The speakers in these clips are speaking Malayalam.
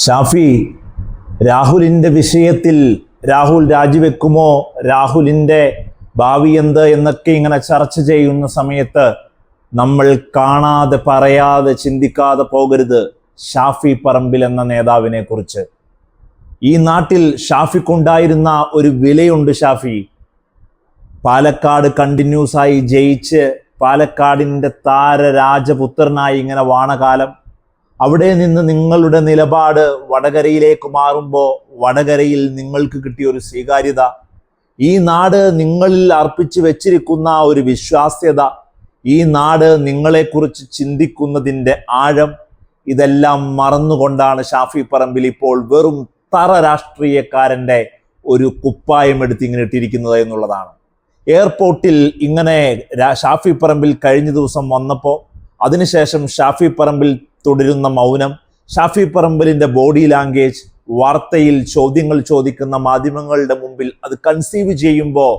ഷാഫി, രാഹുലിൻ്റെ വിഷയത്തിൽ രാഹുൽ രാജിവെക്കുമോ, രാഹുലിൻ്റെ ഭാവി എന്ത് എന്നൊക്കെ ഇങ്ങനെ ചർച്ച ചെയ്യുന്ന സമയത്ത് നമ്മൾ കാണാതെ പറയാതെ ചിന്തിക്കാതെ പോകരുത് ഷാഫി പറമ്പിൽ എന്ന നേതാവിനെ കുറിച്ച്. ഈ നാട്ടിൽ ഷാഫിക്കുണ്ടായിരുന്ന ഒരു വിലയുണ്ട്. ഷാഫി പാലക്കാട് കണ്ടിന്യൂസ് ആയി ജയിച്ച് പാലക്കാടിൻ്റെ താരരാജപുത്രനായി ഇങ്ങനെ വാണകാലം. അവിടെ നിന്ന് നിങ്ങളുടെ നിലപാട് വടകരയിലേക്ക് മാറുമ്പോൾ വടകരയിൽ നിങ്ങൾക്ക് കിട്ടിയ ഒരു സ്വീകാര്യത, ഈ നാട് നിങ്ങളിൽ അർപ്പിച്ചു വെച്ചിരിക്കുന്ന ഒരു വിശ്വാസ്യത, ഈ നാട് നിങ്ങളെക്കുറിച്ച് ചിന്തിക്കുന്നതിൻ്റെ ആഴം, ഇതെല്ലാം മറന്നുകൊണ്ടാണ് ഷാഫി പറമ്പിൽ ഇപ്പോൾ വെറും തറ രാഷ്ട്രീയക്കാരൻ്റെ ഒരു കുപ്പായം എടുത്ത് ഇങ്ങനെ ഇട്ടിരിക്കുന്നത് എന്നുള്ളതാണ്. എയർപോർട്ടിൽ ഇങ്ങനെ ഷാഫി പറമ്പിൽ കഴിഞ്ഞ ദിവസം വന്നപ്പോൾ അതിനുശേഷം ഷാഫി പറമ്പിൽ തുടരുന്ന മൗനം, ഷാഫി പറമ്പിലിൻ്റെ ബോഡി ലാംഗ്വേജ്, വാർത്തയിൽ ചോദ്യങ്ങൾ ചോദിക്കുന്ന മാധ്യമങ്ങളുടെ മുമ്പിൽ അത് കൺസീവ് ചെയ്യുമ്പോൾ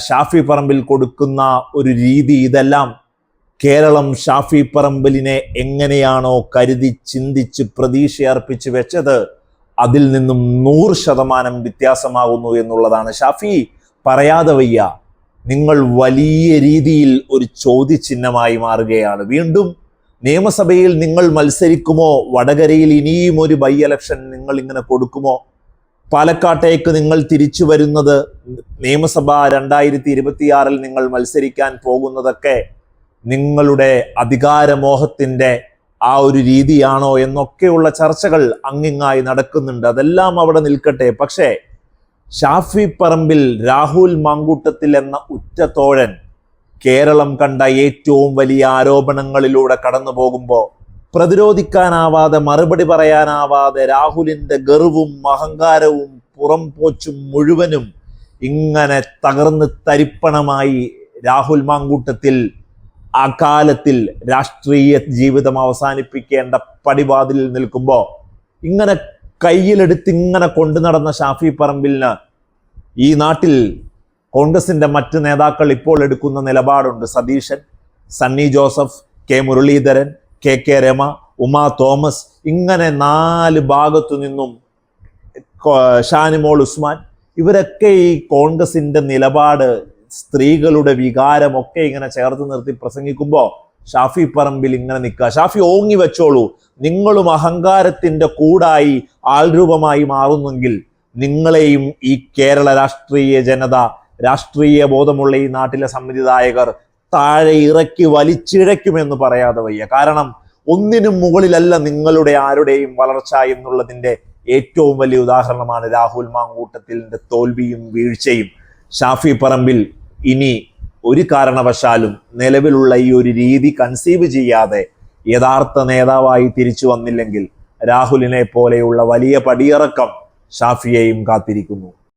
ഷാഫി പറമ്പിൽ കൊടുക്കുന്ന ഒരു രീതി, ഇതെല്ലാം കേരളം ഷാഫി പറമ്പിലിനെ എങ്ങനെയാണോ കരുതി ചിന്തിച്ച് പ്രതീക്ഷയർപ്പിച്ച് വെച്ചത് അതിൽ നിന്നും 100% വ്യത്യാസമാകുന്നു എന്നുള്ളതാണ്. ഷാഫി, പറയാതെ വയ്യ, നിങ്ങൾ വലിയ രീതിയിൽ ഒരു ചോദ്യചിഹ്നമായി മാറുകയാണ്. വീണ്ടും നിയമസഭയിൽ നിങ്ങൾ മത്സരിക്കുമോ? വടകരയിൽ ഇനിയും ഒരു ബൈ ഇലക്ഷൻ നിങ്ങൾ ഇങ്ങനെ കൊടുക്കുമോ? പാലക്കാട്ടേക്ക് നിങ്ങൾ തിരിച്ചു വരുന്നത്, നിയമസഭ 2026 നിങ്ങൾ മത്സരിക്കാൻ പോകുന്നതൊക്കെ നിങ്ങളുടെ അധികാരമോഹത്തിൻ്റെ ആ ഒരു രീതിയാണോ എന്നൊക്കെയുള്ള ചർച്ചകൾ അങ്ങിങ്ങായി നടക്കുന്നുണ്ട്. അതെല്ലാം അവിടെ നിൽക്കട്ടെ. പക്ഷേ ഷാഫി പറമ്പിൽ, രാഹുൽ മാങ്കൂട്ടത്തിൽ എന്ന ഉറ്റത്തോഴൻ കേരളം കണ്ട ഏറ്റവും വലിയ ആരോപണങ്ങളിലൂടെ കടന്നു പോകുമ്പോൾ പ്രതിരോധിക്കാനാവാതെ, മറുപടി പറയാനാവാതെ, രാഹുലിൻ്റെ ഗർവും അഹങ്കാരവും പുറം പോച്ചും മുഴുവനും ഇങ്ങനെ തകർന്ന് തരിപ്പണമായി രാഹുൽ മാങ്കൂട്ടത്തിൽ ആ കാലത്തിൽ രാഷ്ട്രീയ ജീവിതം അവസാനിപ്പിക്കേണ്ട പടിവാതിലിൽ നിൽക്കുമ്പോൾ ഇങ്ങനെ കയ്യിലെടുത്ത് ഇങ്ങനെ കൊണ്ടു നടന്ന ഷാഫി പറമ്പിലിന് ഈ നാട്ടിൽ കോൺഗ്രസിൻ്റെ മറ്റ് നേതാക്കൾ ഇപ്പോൾ എടുക്കുന്ന നിലപാടുണ്ട്. സതീശൻ, സണ്ണി ജോസഫ്, കെ മുരളീധരൻ, കെ രമ, ഉമാ തോമസ്, ഇങ്ങനെ 4 ഭാഗത്തു നിന്നും ഷാനിമോൾ ഉസ്മാൻ, ഇവരൊക്കെ ഈ കോൺഗ്രസിൻ്റെ നിലപാട്, സ്ത്രീകളുടെ വികാരമൊക്കെ ഇങ്ങനെ ചേർത്ത് നിർത്തി പ്രസംഗിക്കുമ്പോൾ ഷാഫി പറമ്പിൽ ഇങ്ങനെ നിൽക്കുക. ഷാഫി, ഓങ്ങി വെച്ചോളൂ, നിങ്ങളും അഹങ്കാരത്തിൻ്റെ കൂടായി ആൾരൂപമായി മാറുന്നെങ്കിൽ നിങ്ങളെയും ഈ കേരള രാഷ്ട്രീയ ജനത, രാഷ്ട്രീയ ബോധമുള്ള ഈ നാട്ടിലെ സമ്മതിദായകർ താഴെ ഇറക്കി വലിച്ചിഴയ്ക്കുമെന്ന് പറയാതെ വയ്യ. കാരണം ഒന്നിനും മുകളിലല്ല നിങ്ങളുടെ ആരുടെയും വളർച്ച എന്നുള്ളതിൻ്റെ ഏറ്റവും വലിയ ഉദാഹരണമാണ് രാഹുൽ മാങ്കൂട്ടത്തിൻ്റെ തോൽവിയും വീഴ്ചയും. ഷാഫി പറമ്പിൽ ഇനി ഒരു കാരണവശാലും നിലവിലുള്ള ഈ ഒരു രീതി കൺസീവ് ചെയ്യാതെ യഥാർത്ഥ നേതാവായി തിരിച്ചു വന്നില്ലെങ്കിൽ രാഹുലിനെ പോലെയുള്ള വലിയ പടിയിറക്കം ഷാഫിയെയും കാത്തിരിക്കുന്നു.